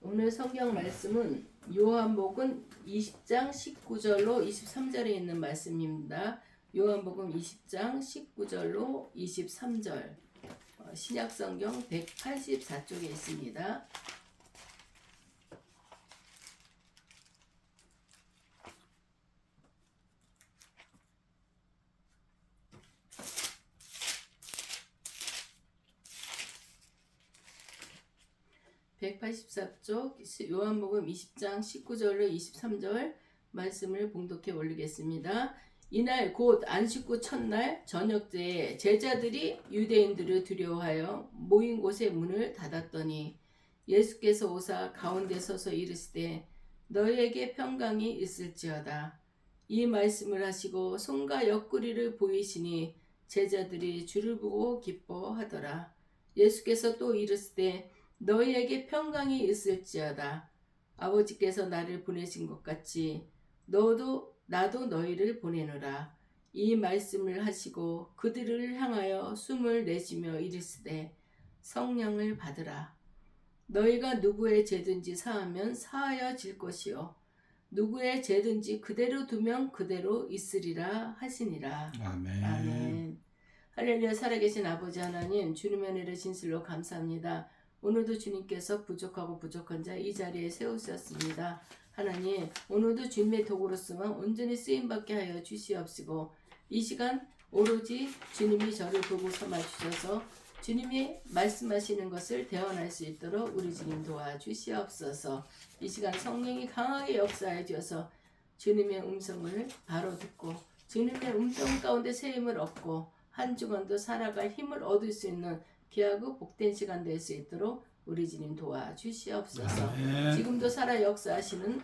오늘 성경 말씀은 요한복음 20장 19절로 23절에 있는 말씀입니다. 요한복음 20장 19절로 23절 신약성경 184쪽에 있습니다. 요한복음 20장 19절로 23절 말씀을 봉독해 올리겠습니다. 이날 곧 안식구 첫날 저녁때에 제자들이 유대인들을 두려워하여 모인 곳의 문을 닫았더니 예수께서 오사 가운데 서서 이르시되 너희에게 평강이 있을지어다. 이 말씀을 하시고 손과 옆구리를 보이시니 제자들이 주를 보고 기뻐하더라. 예수께서 또 이르시되 너희에게 평강이 있을지어다. 아버지께서 나를 보내신 것 같이 나도 너희를 보내노라. 이 말씀을 하시고 그들을 향하여 숨을 내쉬며 이르시되 성령을 받으라. 너희가 누구의 죄든지 사하면 사하여질 것이요 누구의 죄든지 그대로 두면 그대로 있으리라 하시니라. 아멘. 아멘. 할렐루야. 살아계신 아버지 하나님, 주님의 은혜를 진실로 감사합니다. 오늘도 주님께서 부족하고 부족한 자 이 자리에 세우셨습니다. 하나님, 오늘도 주님의 도구로 쓰면 온전히 쓰임받게 하여 주시옵시고 이 시간 오로지 주님이 저를 보고 삼아 주셔서 주님이 말씀하시는 것을 대언할 수 있도록 우리 주님 도와주시옵소서. 이 시간 성령이 강하게 역사해 주셔서 주님의 음성을 바로 듣고 주님의 음성 가운데 새 힘을 얻고 한 주간도 살아갈 힘을 얻을 수 있는 귀하고 복된 시간 될 수 있도록 우리 주님 도와주시옵소서. 아멘. 지금도 살아 역사하시는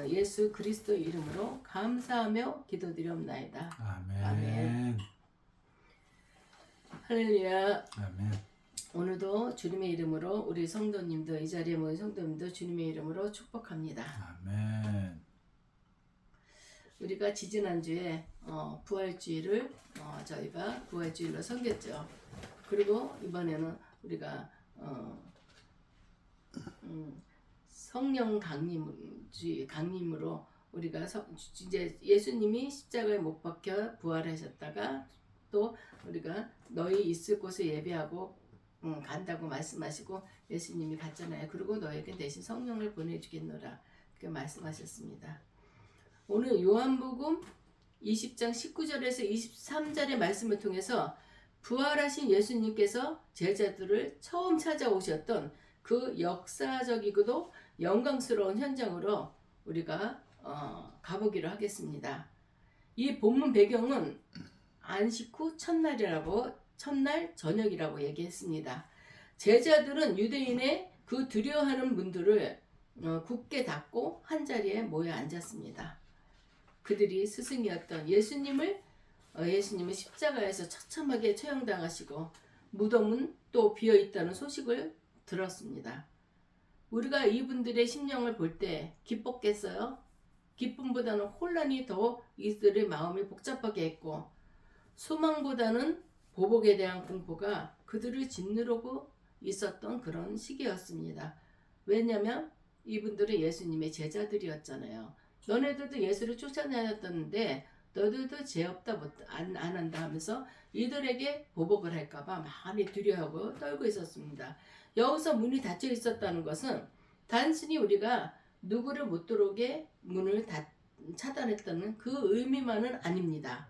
예수 그리스도 이름으로 감사하며 기도드리옵나이다. 아멘. 아멘. 할렐루야. 아멘. 오늘도 주님의 이름으로 우리 성도님들, 이 자리에 모인 성도님들 주님의 이름으로 축복합니다. 아멘. 우리가 지지난주에 부활주일을 저희가 부활주일로 섬겼죠. 그리고 이번에는 우리가 성령 강림으로 우리가 이제 예수님이 십자가에 못 박혀 부활하셨다가 또 우리가 너희 있을 곳에 예배하고 간다고 말씀하시고 예수님이 갔잖아요. 그리고 너에게 대신 성령을 보내주겠노라 그렇게 말씀하셨습니다. 오늘 요한복음 20장 19절에서 23절의 말씀을 통해서 부활하신 예수님께서 제자들을 처음 찾아오셨던 그 역사적이고도 영광스러운 현장으로 우리가 가보기로 하겠습니다. 이 본문 배경은 안식 후 첫날 저녁이라고 얘기했습니다. 제자들은 유대인의 그 두려워하는 문들을 굳게 닫고 한자리에 모여 앉았습니다. 그들이 스승이었던 예수님을 십자가에서 처참하게 처형당하시고 무덤은 또 비어있다는 소식을 들었습니다. 우리가 이분들의 심령을 볼 때 기뻤겠어요? 기쁨보다는 혼란이 더 이들의 마음을 복잡하게 했고 소망보다는 보복에 대한 공포가 그들을 짓누르고 있었던 그런 시기였습니다. 왜냐하면 이분들은 예수님의 제자들이었잖아요. 너네들도 예수를 쫓아다녔던데 너희들도 죄 없다 안 한다 하면서 이들에게 보복을 할까봐 많이 두려워하고 떨고 있었습니다. 여기서 문이 닫혀 있었다는 것은 단순히 우리가 누구를 못 들어오게 문을 차단했다는 그 의미만은 아닙니다.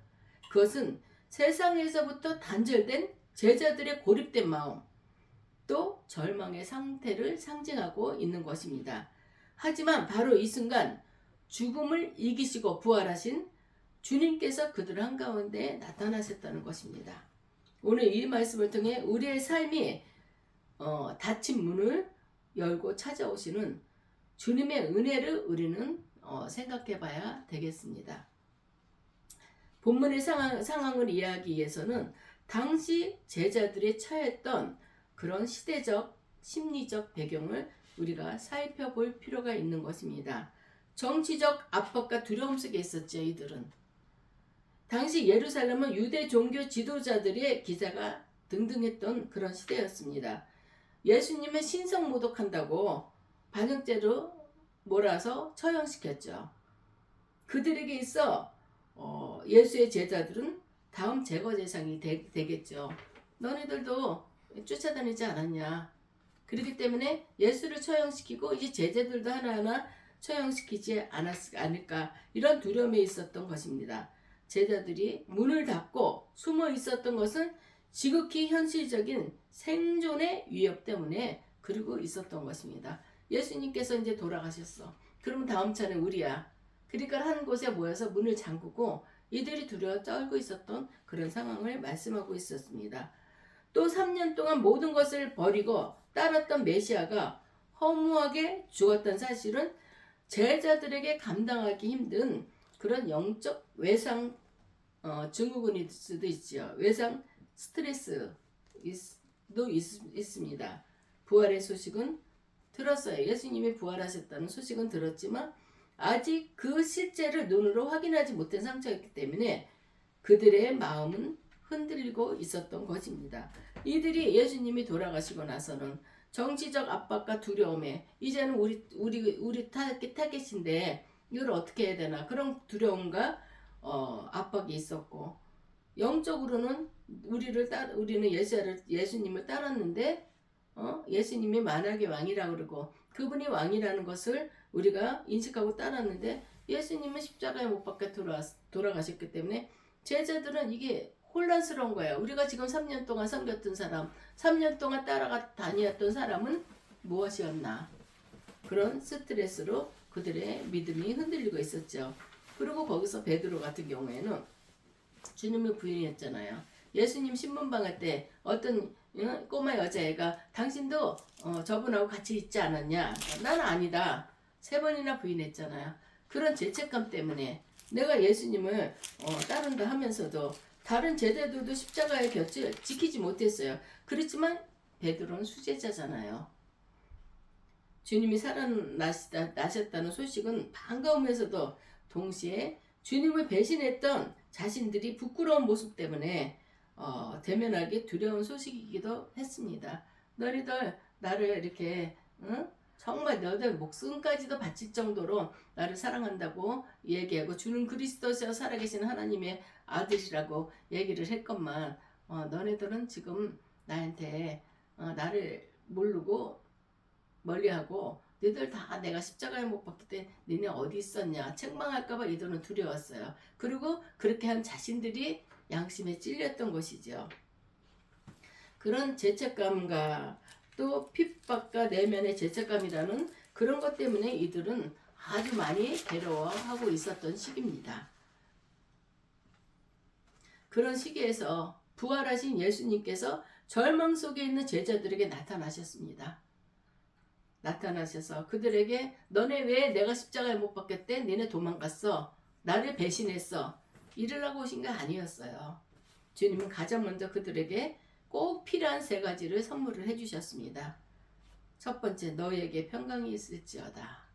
그것은 세상에서부터 단절된 제자들의 고립된 마음 또 절망의 상태를 상징하고 있는 것입니다. 하지만 바로 이 순간 죽음을 이기시고 부활하신 주님께서 그들 한가운데 나타나셨다는 것입니다. 오늘 이 말씀을 통해 우리의 삶이 닫힌 문을 열고 찾아오시는 주님의 은혜를 우리는 생각해 봐야 되겠습니다. 본문의 상황을 이해하기 위해서는 당시 제자들이 처했던 그런 시대적, 심리적 배경을 우리가 살펴볼 필요가 있는 것입니다. 정치적 압박과 두려움 속에 있었죠. 이들은. 당시 예루살렘은 유대 종교 지도자들의 기사가 등등했던 그런 시대였습니다. 예수님은 신성 모독한다고 반역죄로 몰아서 처형시켰죠. 그들에게 있어 예수의 제자들은 다음 제거 대상이 되겠죠. 너네들도 쫓아다니지 않았냐. 그렇기 때문에 예수를 처형시키고 이제 제자들도 하나하나 처형시키지 않을까, 이런 두려움에 있었던 것입니다. 제자들이 문을 닫고 숨어 있었던 것은 지극히 현실적인 생존의 위협 때문에 그러고 있었던 것입니다. 예수님께서 이제 돌아가셨어. 그러면 다음 차는 우리야. 그러니까 한 곳에 모여서 문을 잠그고 이들이 두려워 떨고 있었던 그런 상황을 말씀하고 있었습니다. 또 3년 동안 모든 것을 버리고 따랐던 메시아가 허무하게 죽었던 사실은 제자들에게 감당하기 힘든 그런 영적 외상 증후군일 수도 있죠. 외상 스트레스도 있습니다. 부활의 소식은 들었어요. 예수님이 부활하셨다는 소식은 들었지만 아직 그 실제를 눈으로 확인하지 못한 상태였기 때문에 그들의 마음은 흔들리고 있었던 것입니다. 이들이 예수님이 돌아가시고 나서는 정치적 압박과 두려움에 이제는 우리 타겟인데 이걸 어떻게 해야 되나, 그런 두려움과 압박이 있었고, 영적으로는 우리는 예수님을 따랐는데 예수님이 만왕의 왕이라고 그러고 그분이 왕이라는 것을 우리가 인식하고 따랐는데 예수님은 십자가에 못 박혀 돌아가셨기 때문에 제자들은 이게 혼란스러운 거예요. 우리가 지금 3년 동안 섬겼던 사람, 3년 동안 다녔던 사람은 무엇이었나? 그런 스트레스로 그들의 믿음이 흔들리고 있었죠. 그리고 거기서 베드로 같은 경우에는 주님을 부인했잖아요. 예수님 신문방할 때 어떤 꼬마 여자애가 당신도 저분하고 같이 있지 않았냐? 나는 아니다. 3번이나 부인했잖아요. 그런 죄책감 때문에 내가 예수님을 따른다 하면서도 다른 제자들도 십자가의 곁을 지키지 못했어요. 그렇지만 베드로는 수제자잖아요. 주님이 살아나셨다는 소식은 반가우면서도 동시에 주님을 배신했던 자신들이 부끄러운 모습 때문에 대면하기 두려운 소식이기도 했습니다. 너희들 나를 이렇게 정말 너희들 목숨까지도 바칠 정도로 나를 사랑한다고 얘기하고 주는 그리스도서 살아계신 하나님의 아들이라고 얘기를 했건만 너네들은 지금 나한테 나를 모르고 멀리하고 너희들 다 내가 십자가에 못 박힐 때 너네 어디 있었냐 책망할까봐 이들은 두려웠어요. 그리고 그렇게 한 자신들이 양심에 찔렸던 것이죠. 그런 죄책감과 또 핍박과 내면의 죄책감이라는 그런 것 때문에 이들은 아주 많이 괴로워하고 있었던 시기입니다. 그런 시기에서 부활하신 예수님께서 절망 속에 있는 제자들에게 나타나셔서 그들에게 너네 왜 내가 십자가에 못 박혔대? 너네 도망갔어. 나를 배신했어. 이러려고 오신 게 아니었어요. 주님은 가장 먼저 그들에게 꼭 필요한 3가지를 선물을 해주셨습니다. 첫 번째, 너희에게 평강이 있을지어다.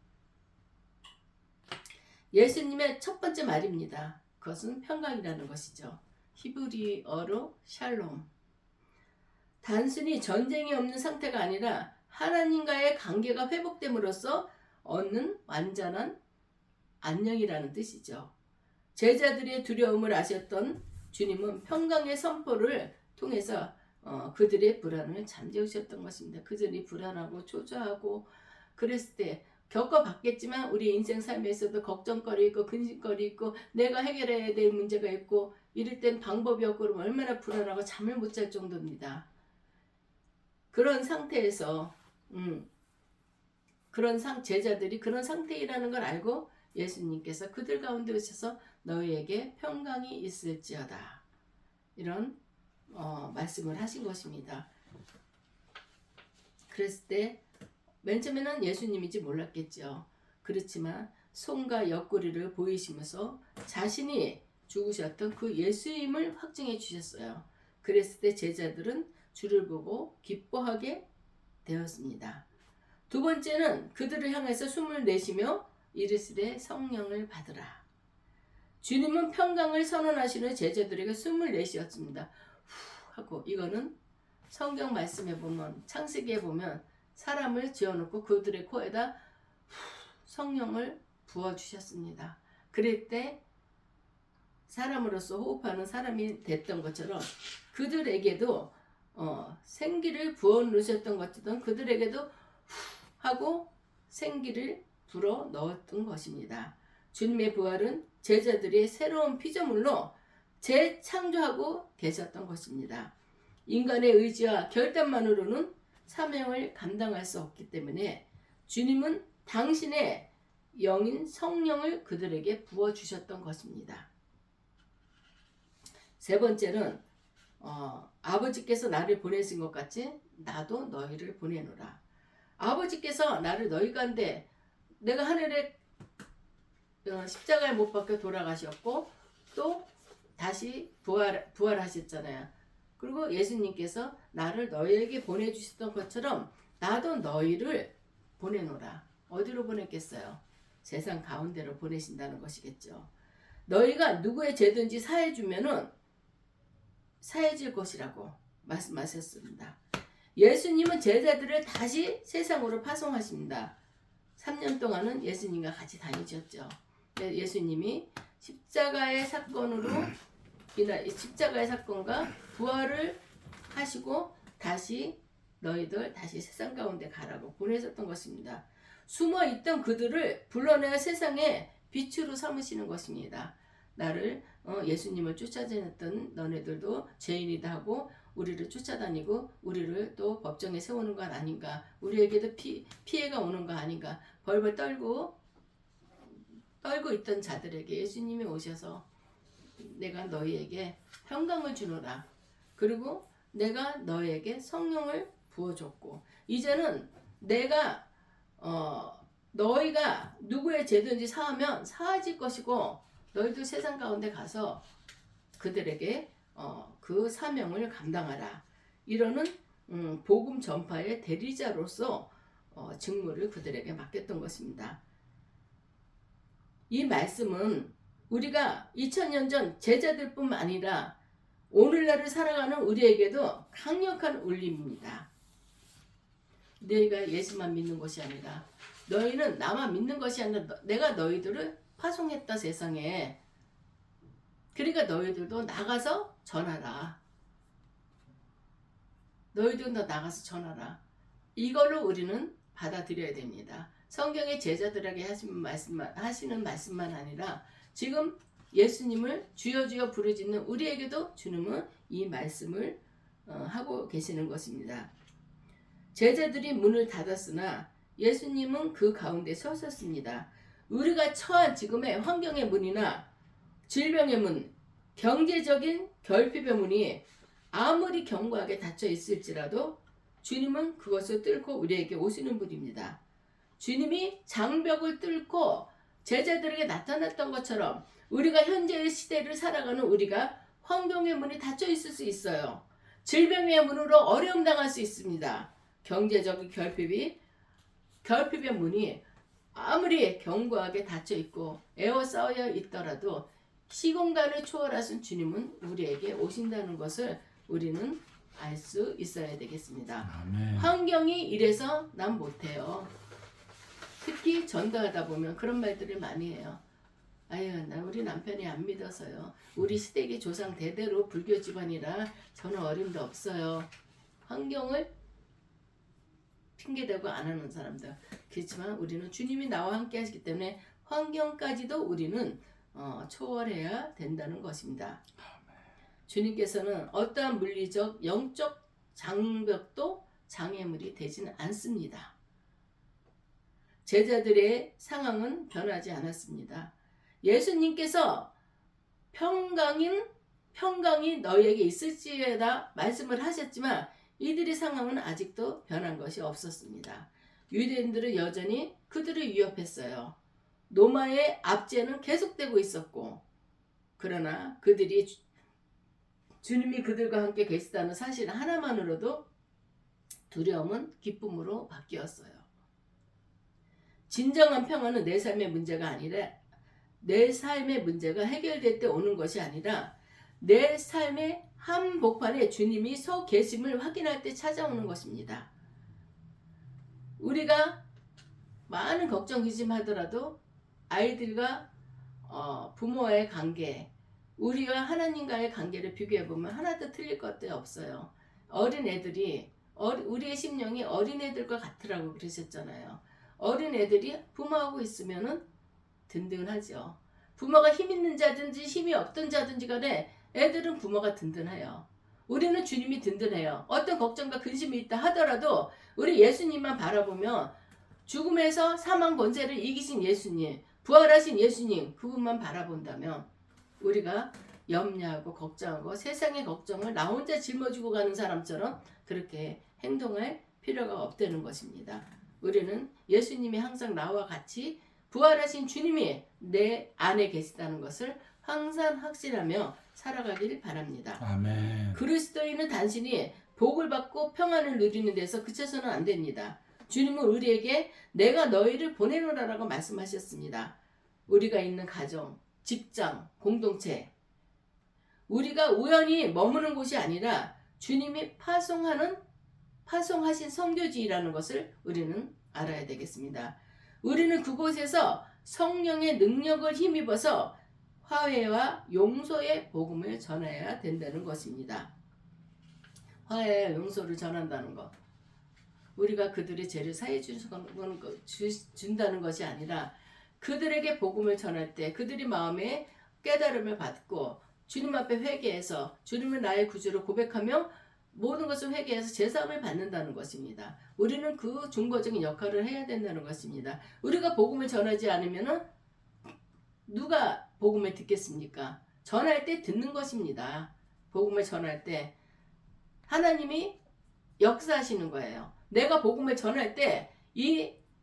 예수님의 첫 번째 말입니다. 그것은 평강이라는 것이죠. 히브리어로 샬롬. 단순히 전쟁이 없는 상태가 아니라 하나님과의 관계가 회복됨으로써 얻는 완전한 안녕이라는 뜻이죠. 제자들의 두려움을 아셨던 주님은 평강의 선포를 통해서 그들의 불안을 잠재우셨던 것입니다. 그들이 불안하고 초조하고 그랬을 때 겪어봤겠지만 우리 인생 삶에서도 걱정거리 있고 근심거리 있고 내가 해결해야 될 문제가 있고 이럴 땐 방법이 없고 그러면 얼마나 불안하고 잠을 못 잘 정도입니다. 그런 상태에서 제자들이 그런 상태이라는 걸 알고 예수님께서 그들 가운데 오셔서 너희에게 평강이 있을지어다 이런 말씀을 하신 것입니다. 그랬을 때 맨 처음에는 예수님인지 몰랐겠죠. 그렇지만 손과 옆구리를 보이시면서 자신이 죽으셨던 그 예수임을 확증해 주셨어요. 그랬을 때 제자들은 주를 보고 기뻐하게 되었습니다. 두 번째는 그들을 향해서 숨을 내쉬며 이르시되 성령을 받으라. 주님은 평강을 선언하시는 제자들에게 숨을 내쉬었습니다. 후 하고, 이거는 성경 말씀에 보면 창세기에 보면 사람을 지어놓고 그들의 코에다 성령을 부어주셨습니다. 그럴 때 사람으로서 호흡하는 사람이 됐던 것처럼 그들에게도 생기를 부어놓으셨던 것처럼 그들에게도 하고 생기를 불어 넣었던 것입니다. 주님의 부활은 제자들의 새로운 피조물로 재창조하고 계셨던 것입니다. 인간의 의지와 결단만으로는 사명을 감당할 수 없기 때문에 주님은 당신의 영인 성령을 그들에게 부어주셨던 것입니다. 세 번째는 아버지께서 나를 보내신 것 같이 나도 너희를 보내노라. 아버지께서 나를 너희 가운데 내가 하늘에 십자가에 못 박혀 돌아가셨고 또 다시 부활하셨잖아요. 그리고 예수님께서 나를 너희에게 보내주셨던 것처럼 나도 너희를 보내노라. 어디로 보냈겠어요? 세상 가운데로 보내신다는 것이겠죠. 너희가 누구의 죄든지 사해주면은 사해질 것이라고 말씀하셨습니다. 예수님은 제자들을 다시 세상으로 파송하십니다. 3년 동안은 예수님과 같이 다니셨죠. 예수님이 십자가의 사건과 부활을 하시고 다시 너희들 다시 세상 가운데 가라고 보내셨던 것입니다. 숨어있던 그들을 불러내어 세상에 빛으로 삼으시는 것입니다. 나를 예수님을 쫓아다녔던 너네들도 죄인이다 하고 우리를 쫓아다니고 우리를 또 법정에 세우는 건 아닌가, 우리에게도 피해가 오는 거 아닌가, 벌벌 떨고 있던 자들에게 예수님이 오셔서 내가 너희에게 평강을 주노라. 그리고 내가 너희에게 성령을 부어줬고 이제는 내가 너희가 누구의 죄든지 사하면 사하질 것이고 너희도 세상 가운데 가서 그들에게 그 사명을 감당하라. 이러는 복음 전파의 대리자로서 직무를 그들에게 맡겼던 것입니다. 이 말씀은 우리가 2000년 전 제자들뿐만 아니라 오늘날을 살아가는 우리에게도 강력한 울림입니다. 너희가 예수만 믿는 것이 아니라 너희는 나만 믿는 것이 아니라 내가 너희들을 파송했다 세상에. 그러니까 너희들도 나가서 전하라. 너희들도 나가서 전하라. 이걸로 우리는 받아들여야 됩니다. 성경의 제자들에게 하시는 말씀만 아니라 지금 예수님을 주여 주여 부르짖는 우리에게도 주님은 이 말씀을 하고 계시는 것입니다. 제자들이 문을 닫았으나 예수님은 그 가운데 서셨습니다. 우리가 처한 지금의 환경의 문이나 질병의 문, 경제적인 결핍의 문이 아무리 견고하게 닫혀 있을지라도 주님은 그것을 뚫고 우리에게 오시는 분입니다. 주님이 장벽을 뚫고 제자들에게 나타났던 것처럼 우리가 현재의 시대를 살아가는 우리가 환경의 문이 닫혀 있을 수 있어요. 질병의 문으로 어려움 당할 수 있습니다. 경제적인 결핍의 문이 아무리 견고하게 닫혀 있고 에워싸여 있더라도 시공간을 초월하신 주님은 우리에게 오신다는 것을 우리는 알 수 있어야 되겠습니다. 아멘. 환경이 이래서 난 못해요. 특히 전도하다 보면 그런 말들을 많이 해요. 아유, 우리 남편이 안 믿어서요. 우리 시댁의 조상 대대로 불교 집안이라 저는 어림도 없어요. 환경을 핑계대고 안 하는 사람들. 그렇지만 우리는 주님이 나와 함께 하시기 때문에 환경까지도 우리는 초월해야 된다는 것입니다. 주님께서는 어떠한 물리적, 영적 장벽도 장애물이 되지는 않습니다. 제자들의 상황은 변하지 않았습니다. 예수님께서 평강이 너희에게 있을지어다 말씀을 하셨지만 이들의 상황은 아직도 변한 것이 없었습니다. 유대인들은 여전히 그들을 위협했어요. 로마의 압제는 계속되고 있었고, 그러나 그들이 주님이 그들과 함께 계시다는 사실 하나만으로도 두려움은 기쁨으로 바뀌었어요. 진정한 평화는 내 삶의 문제가 아니라 내 삶의 문제가 해결될 때 오는 것이 아니라 내 삶의 한복판에 주님이 서 계심을 확인할 때 찾아오는 것입니다. 우리가 많은 걱정 기심하더라도 아이들과 부모와의 관계, 우리가 하나님과의 관계를 비교해보면 하나도 틀릴 것도 없어요. 어린애들이 우리의 심령이 어린애들과 같으라고 그러셨잖아요. 어린애들이 부모하고 있으면은 든든하죠. 부모가 힘 있는 자든지 힘이 없던 자든지 간에 애들은 부모가 든든해요. 우리는 주님이 든든해요. 어떤 걱정과 근심이 있다 하더라도 우리 예수님만 바라보면 죽음에서 사망 권세를 이기신 예수님, 부활하신 예수님 그분만 바라본다면 우리가 염려하고 걱정하고 세상의 걱정을 나 혼자 짊어지고 가는 사람처럼 그렇게 행동할 필요가 없다는 것입니다. 우리는 예수님이 항상 나와 같이 부활하신 주님이 내 안에 계시다는 것을 항상 확신하며 살아가길 바랍니다. 아멘. 그리스도인은 단순히 복을 받고 평안을 누리는 데서 그쳐서는 안 됩니다. 주님은 우리에게 내가 너희를 보내노라라고 말씀하셨습니다. 우리가 있는 가정, 직장, 공동체, 우리가 우연히 머무는 곳이 아니라 주님이 파송하신 선교지라는 것을 우리는 알아야 되겠습니다. 우리는 그곳에서 성령의 능력을 힘입어서 화해와 용서의 복음을 전해야 된다는 것입니다. 화해와 용서를 전한다는 것. 우리가 그들의 죄를 사해 준다는 것이 아니라 그들에게 복음을 전할 때 그들이 마음에 깨달음을 받고 주님 앞에 회개해서 주님을 나의 구주로 고백하며 모든 것을 회개해서 제사함을 받는다는 것입니다. 우리는 그 중보적인 역할을 해야 된다는 것입니다. 우리가 복음을 전하지 않으면 누가 복음을 듣겠습니까? 전할 때 듣는 것입니다. 복음을 전할 때 하나님이 역사하시는 거예요. 내가 복음을 전할 때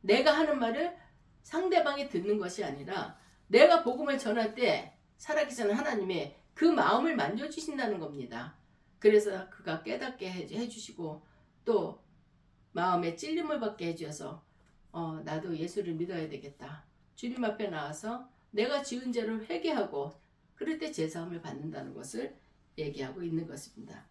내가 하는 말을 상대방이 듣는 것이 아니라 내가 복음을 전할 때 살아계시는 하나님의 그 마음을 만져주신다는 겁니다. 그래서 그가 깨닫게 해주시고 또 마음에 찔림을 받게 해주셔서 나도 예수를 믿어야 되겠다. 주님 앞에 나와서 내가 지은 죄를 회개하고 그럴 때 제사함을 받는다는 것을 얘기하고 있는 것입니다.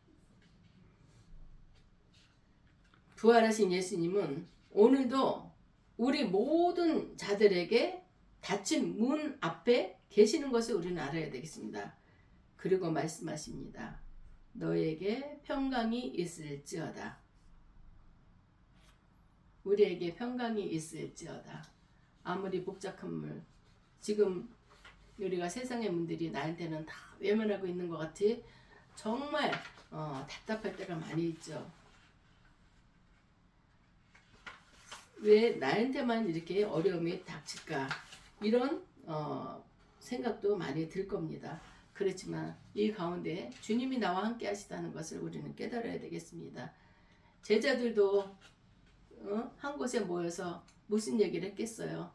부활하신 예수님은 오늘도 우리 모든 자들에게 닫힌 문 앞에 계시는 것을 우리는 알아야 되겠습니다. 그리고 말씀하십니다. 너에게 평강이 있을지어다. 우리에게 평강이 있을지어다. 아무리 복잡한 물, 지금 우리가 세상의 문들이 나한테는 다 외면하고 있는 것 같이 정말 답답할 때가 많이 있죠. 왜 나한테만 이렇게 어려움이 닥칠까? 이런 생각도 많이 들 겁니다. 그렇지만 이 가운데 주님이 나와 함께 하시다는 것을 우리는 깨달아야 되겠습니다. 제자들도 한 곳에 모여서 무슨 얘기를 했겠어요?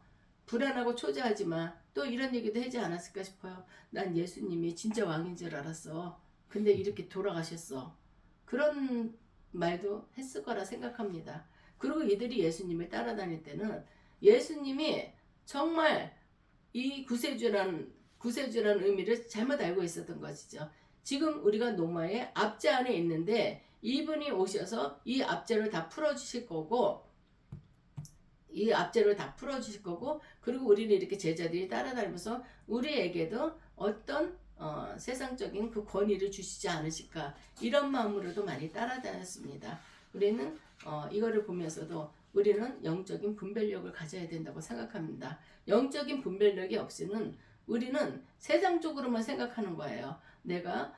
불안하고 초조하지만 또 이런 얘기도 하지 않았을까 싶어요. 난 예수님이 진짜 왕인 줄 알았어. 근데 이렇게 돌아가셨어. 그런 말도 했을 거라 생각합니다. 그리고 이들이 예수님을 따라다닐 때는 예수님이 정말 이 구세주라는 의미를 잘못 알고 있었던 것이죠. 지금 우리가 노마의 압제 안에 있는데 이분이 오셔서 이 압제를 다 풀어주실 거고 그리고 우리는 이렇게 제자들이 따라다니면서 우리에게도 어떤 세상적인 그 권위를 주시지 않으실까 이런 마음으로도 많이 따라다녔습니다. 우리는 이거를 보면서도 우리는 영적인 분별력을 가져야 된다고 생각합니다. 영적인 분별력이 없이는 우리는 세상적으로만 생각하는 거예요. 내가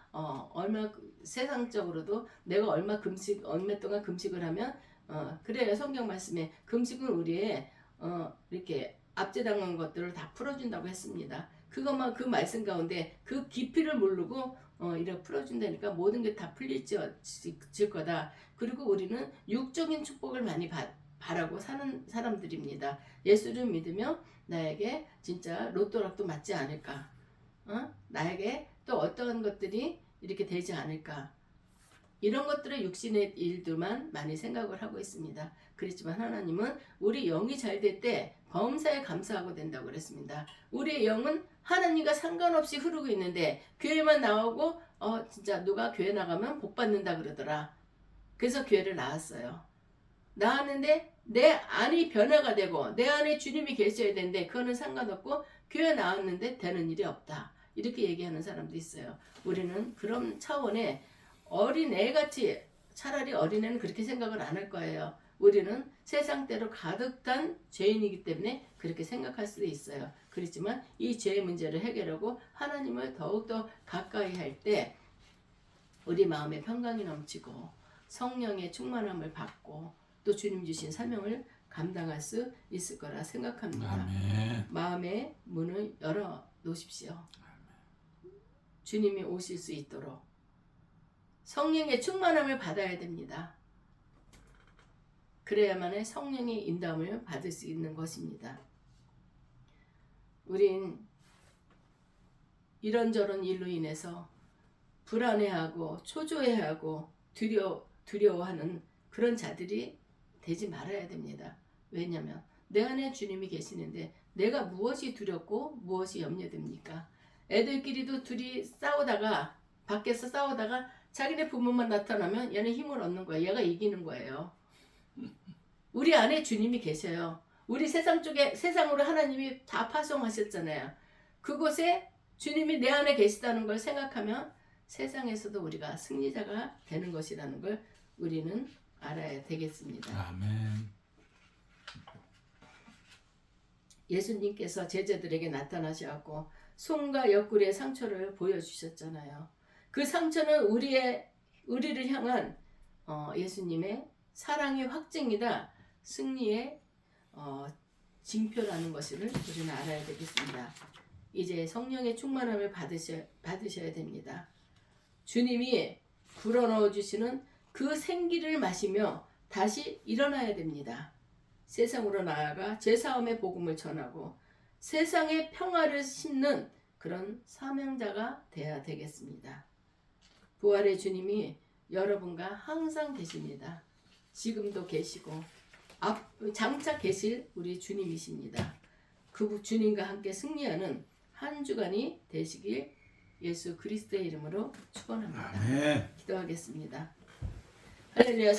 세상적으로도 내가 얼마 동안 금식을 하면 그래야 성경 말씀에 금식은 우리의 이렇게 압제당한 것들을 다 풀어준다고 했습니다. 그것만 그 말씀 가운데 그 깊이를 모르고 이렇게 풀어준다니까 모든 게 다 풀릴 거다. 그리고 우리는 육적인 축복을 많이 바라고 사는 사람들입니다. 예수를 믿으며 나에게 진짜 로또락도 맞지 않을까? 나에게 또 어떠한 것들이 이렇게 되지 않을까? 이런 것들을 육신의 일들만 많이 생각을 하고 있습니다. 그렇지만 하나님은 우리 영이 잘 될 때 범사에 감사하고 된다고 그랬습니다. 우리의 영은 하나님과 상관없이 흐르고 있는데 교회만 나오고 진짜 누가 교회 나가면 복 받는다 그러더라. 그래서 교회를 나왔어요. 나왔는데 내 안이 변화가 되고 내 안에 주님이 계셔야 되는데 그거는 상관없고 교회 나왔는데 되는 일이 없다. 이렇게 얘기하는 사람도 있어요. 우리는 그런 차원의 어린애같이 차라리 어린애는 그렇게 생각을 안 할 거예요. 우리는 세상대로 가득한 죄인이기 때문에 그렇게 생각할 수도 있어요. 그렇지만 이 죄의 문제를 해결하고 하나님을 더욱더 가까이 할 때 우리 마음에 평강이 넘치고 성령의 충만함을 받고 또 주님 주신 사명을 감당할 수 있을 거라 생각합니다. 아멘. 마음의 문을 열어 놓으십시오. 주님이 오실 수 있도록 성령의 충만함을 받아야 됩니다. 그래야만 성령의 인도함을 받을 수 있는 것입니다. 우린 이런저런 일로 인해서 불안해하고 초조해하고 두려워하는 그런 자들이 되지 말아야 됩니다. 왜냐하면 내 안에 주님이 계시는데 내가 무엇이 두렵고 무엇이 염려됩니까? 애들끼리도 둘이 싸우다가 밖에서 싸우다가 자기네 부모만 나타나면 얘는 힘을 얻는 거야. 얘가 이기는 거예요. 우리 안에 주님이 계셔요. 우리 세상으로 하나님이 다 파송하셨잖아요. 그곳에 주님이 내 안에 계시다는 걸 생각하면 세상에서도 우리가 승리자가 되는 것이라는 걸 우리는 알아야 되겠습니다. 아멘. 예수님께서 제자들에게 나타나셔서 손과 옆구리의 상처를 보여주셨잖아요. 그 상처는 우리를 향한 예수님의 사랑의 확증이다. 승리의 징표라는 것을 우리는 알아야 되겠습니다. 이제 성령의 충만함을 받으셔야 됩니다. 주님이 불어넣어 주시는 그 생기를 마시며 다시 일어나야 됩니다. 세상으로 나아가 제사함의 복음을 전하고 세상의 평화를 심는 그런 사명자가 되어야 되겠습니다. 부활의 주님이 여러분과 항상 계십니다. 지금도 계시고 장차 계실 우리 주님이십니다. 그 주님과 함께 승리하는 한 주간이 되시길 예수 그리스도의 이름으로 축원합니다. 아멘. 기도하겠습니다. 할렐루야.